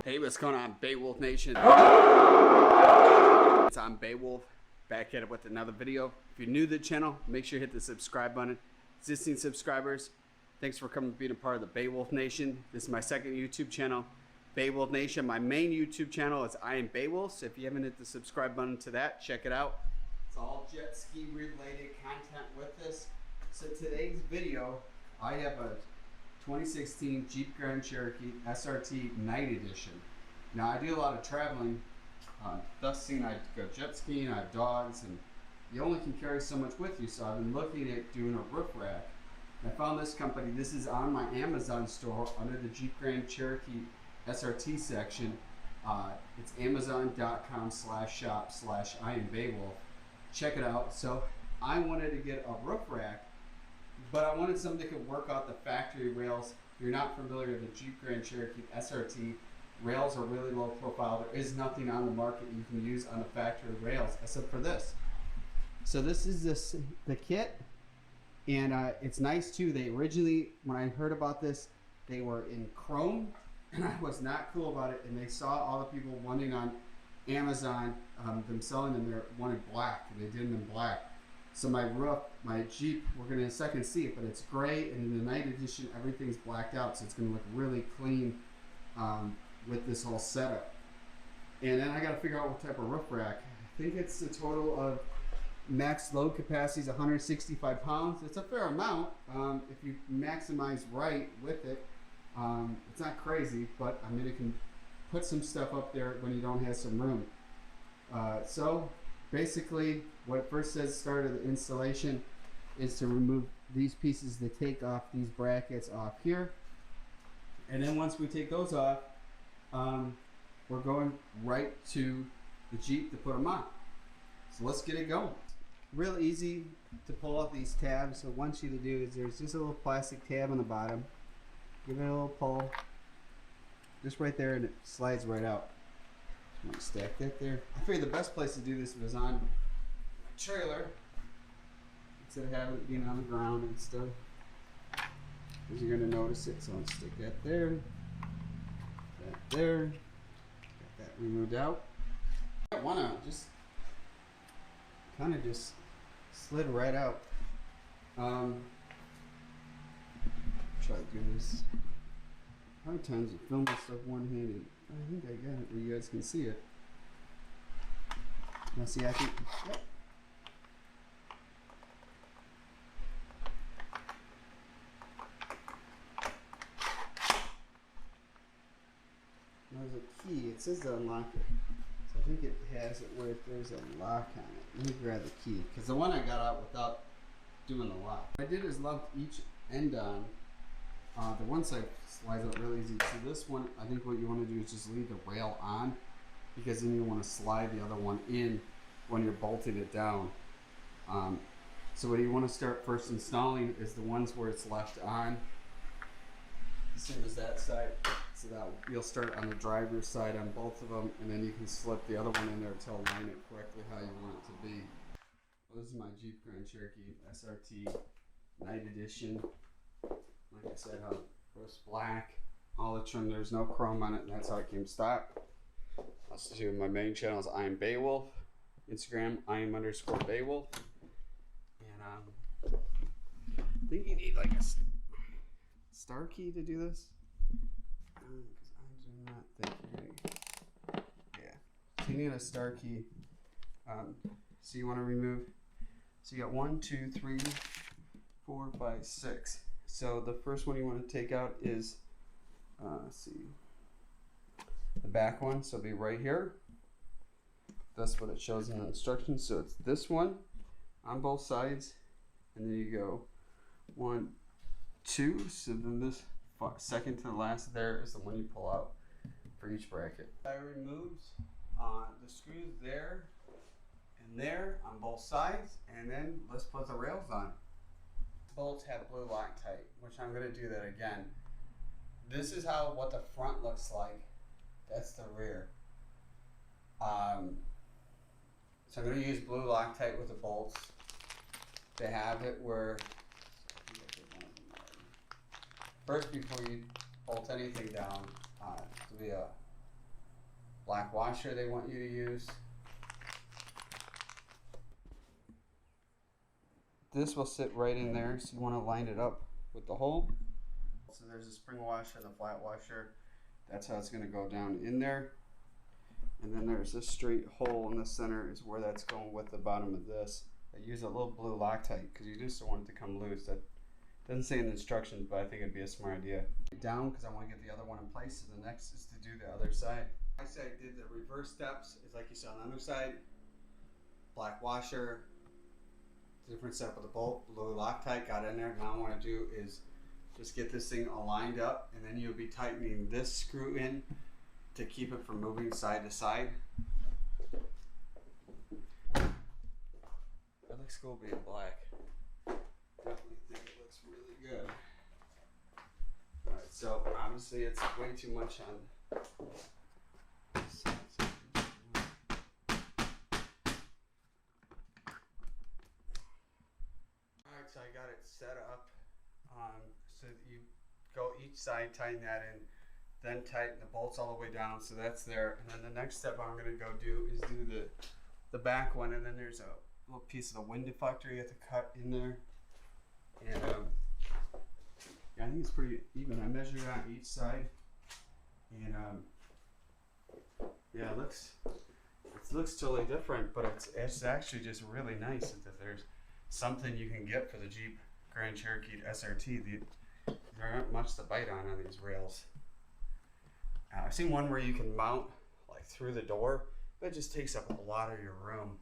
Hey, what's going on, Beowulf Nation? It's on Beowulf, back at it with another video. If you're new to the channel, make sure you hit the subscribe button. Existing subscribers, thanks for coming being a part of the Beowulf Nation. This is my second YouTube channel, Beowulf Nation. My main YouTube channel is I Am Beowulf, so if you haven't hit the subscribe button to that, check it out. It's all jet ski related content with this. So today's video, I have a 2016 Jeep Grand Cherokee SRT Night Edition. Now I do a lot of traveling, thus seeing I go jet skiing, I have dogs, and you only can carry so much with you, so I've been looking at doing a roof rack. I found this company. This is on my Amazon store under the Jeep Grand Cherokee SRT section. It's amazon.com/shop/IamBeowulf. Check it out. So I wanted to get a roof rack, but I wanted something that could work out the factory rails. If you're not familiar with the Jeep Grand Cherokee SRT, rails are really low profile. There is nothing on the market you can use on the factory rails except for this. So this is the kit, and it's nice too. They originally, when I heard about this, they were in chrome, and I was not cool about it, and they saw all the people wanting on Amazon, them selling them, they wanted black, and they did them in black. So my roof, my Jeep, we're going to in a second see it, but it's gray, and in the night edition, everything's blacked out, so it's going to look really clean with this whole setup. And then I got to figure out what type of roof rack. I think it's a total of max load capacity is 165 pounds. It's a fair amount if you maximize right with it. It's not crazy, but I mean, it can put some stuff up there when you don't have some room. So basically, what it first says, start of the installation, is to remove these pieces, to take off these brackets off here. And then once we take those off, we're going right to the Jeep to put them on. So let's get it going. Real easy to pull off these tabs. So what I want you to do is there's just a little plastic tab on the bottom. Give it a little pull, just right there, and it slides right out. Just want to stack that there. I figured the best place to do this was on a trailer instead of having it being on the ground and stuff, because you're going to notice it. So I'll stick that there, that there, get that removed out. I want to just kind of just slid right out. Try to do this. A lot of times you film this stuff one-handed. I think I got it where you guys can see it. Now see, I think, yep. There's a key. It says to unlock it. So I think it has it where there's a lock on it. Let me grab the key, because the one I got out without doing the lock. What I did is lump each end on. The one side slides out really easy. So this one, I think what you want to do is just leave the rail on, because then you want to slide the other one in when you're bolting it down. So what you want to start first installing is the ones where it's left on, same as that side. So that you'll start on the driver's side on both of them, and then you can slip the other one in there to align it correctly how you want it to be. Well, this is my Jeep Grand Cherokee SRT Night Edition. Like I said, rust black, all the trim, there's no chrome on it, and that's how it came stock. Also, do my main channel is I Am Beowulf, Instagram IAM_Beowulf, and I think you need like a star key to do this. Because I do not think you're gonna. Yeah, so you need a star key. So you want to remove. So you got 1, 2, 3, 4, 5, 6. So the first one you want to take out is, let's see, the back one. So it'll be right here. That's what it shows in the instructions. So it's this one on both sides, and then you go 1, 2. So then this second to the last there is the one you pull out for each bracket. I removed the screws there and there on both sides, and then let's put the rails on. Bolts have blue Loctite, which I'm going to do that again. This is what the front looks like. That's the rear. So I'm going to use blue Loctite with the bolts to have it where, first before you bolt anything down, to be a black washer they want you to use. This will sit right in there, so you want to line it up with the hole. So there's a spring washer and the flat washer. That's how it's going to go down in there. And then there's this straight hole in the center is where that's going with the bottom of this. I use a little blue Loctite because you just don't want it to come loose. That doesn't say in the instructions, but I think it'd be a smart idea. Down because I want to get the other one in place. So the next is to do the other side. I said I did the reverse steps. It's like you saw on the other side. Black washer. Different setup with the bolt. Blue Loctite got in there. Now what I want to do is just get this thing aligned up, and then you'll be tightening this screw in to keep it from moving side to side. It looks cool being black. Definitely think it looks really good. Alright, so obviously it's way too much on this side. Alright, so I got it set up so that you go each side, tighten that in, then tighten the bolts all the way down, so that's there. And then the next step I'm going to go do is do the back one, and then there's a little piece of the wind deflector you have to cut in there. And yeah, I think it's pretty even. I measured it on each side, and yeah, it looks totally different, but it's actually just really nice that there's something you can get for the Jeep Grand Cherokee SRT. There aren't much to bite on these rails. I've seen one where you can mount like through the door, but it just takes up a lot of your room.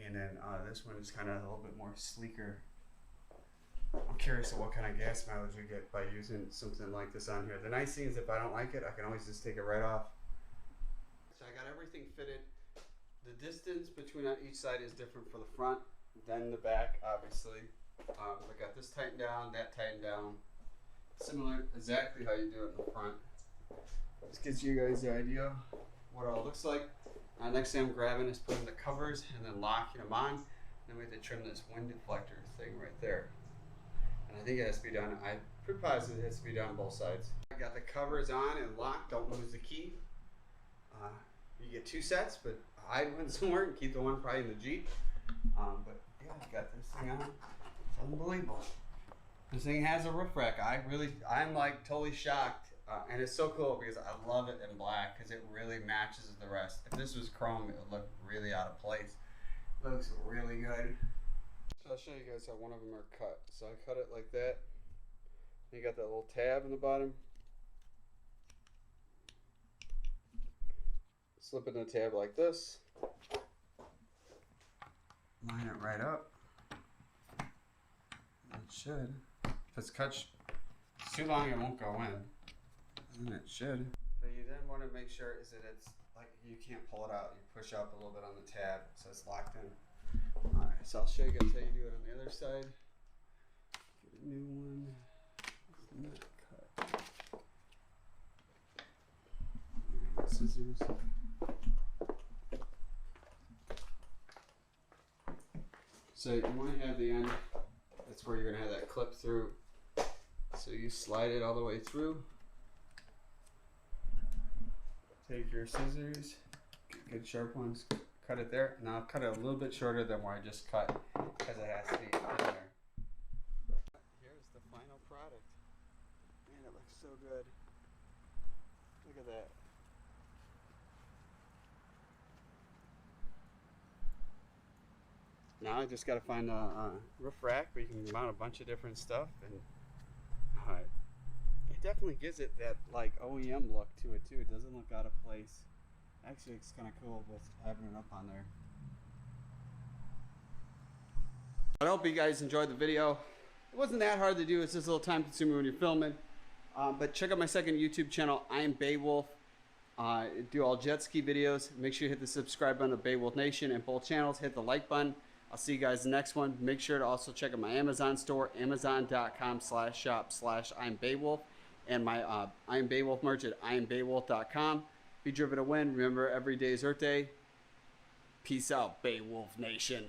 And then this one is kind of a little bit more sleeker. I'm curious of what kind of gas mileage you get by using something like this on here. The nice thing is if I don't like it, I can always just take it right off. So I got everything fitted. The distance between on each side is different for the front than the back, obviously. I got this tightened down, that tightened down. Similar, exactly how you do it in the front. This gives you guys the idea what it all looks like. Next thing I'm grabbing is putting the covers and then locking them on. Then we have to trim this wind deflector thing right there. And I think it has to be done, I'm pretty positive it has to be done on both sides. I got the covers on and locked, don't lose the key. You get two sets, but hide one somewhere and keep the one probably in the Jeep. But yeah, I got this thing on. It's unbelievable. This thing has a roof rack. I'm like totally shocked. And it's so cool because I love it in black because it really matches the rest. If this was chrome, it would look really out of place. It looks really good. So I'll show you guys how one of them are cut. So I cut it like that. You got that little tab in the bottom. Slip in the tab like this. Line it right up. It should. If it's cut too long, it won't go in. And it should. But you then want to make sure is that it's like you can't pull it out. You push up a little bit on the tab so it's locked in. Alright, so I'll show you guys how you do it on the other side. Get a new one. It's not cut. Scissors. So you want to have the end, that's where you're going to have that clip through. So you slide it all the way through. Take your scissors, good sharp ones, cut it there. Now I'll cut it a little bit shorter than where I just cut because it has to be in there. Here's the final product. Man, it looks so good. Look at that. Now I just got to find a roof rack where you can mount a bunch of different stuff, and it definitely gives it that like OEM look to it too. It doesn't look out of place. Actually, it's kind of cool with having it up on there. I hope you guys enjoyed the video. It wasn't that hard to do. It's just a little time consuming when you're filming. But check out my second YouTube channel, I Am Beowulf. I do all jet ski videos. Make sure you hit the subscribe button of Beowulf Nation and both channels. Hit the like button. I'll see you guys in the next one. Make sure to also check out my Amazon store, amazon.com/shop/IamBeowulf, and my I Am Beowulf merch at IamBeowulf.com. Be driven to win. Remember, every day is Earth Day. Peace out, Beowulf Nation.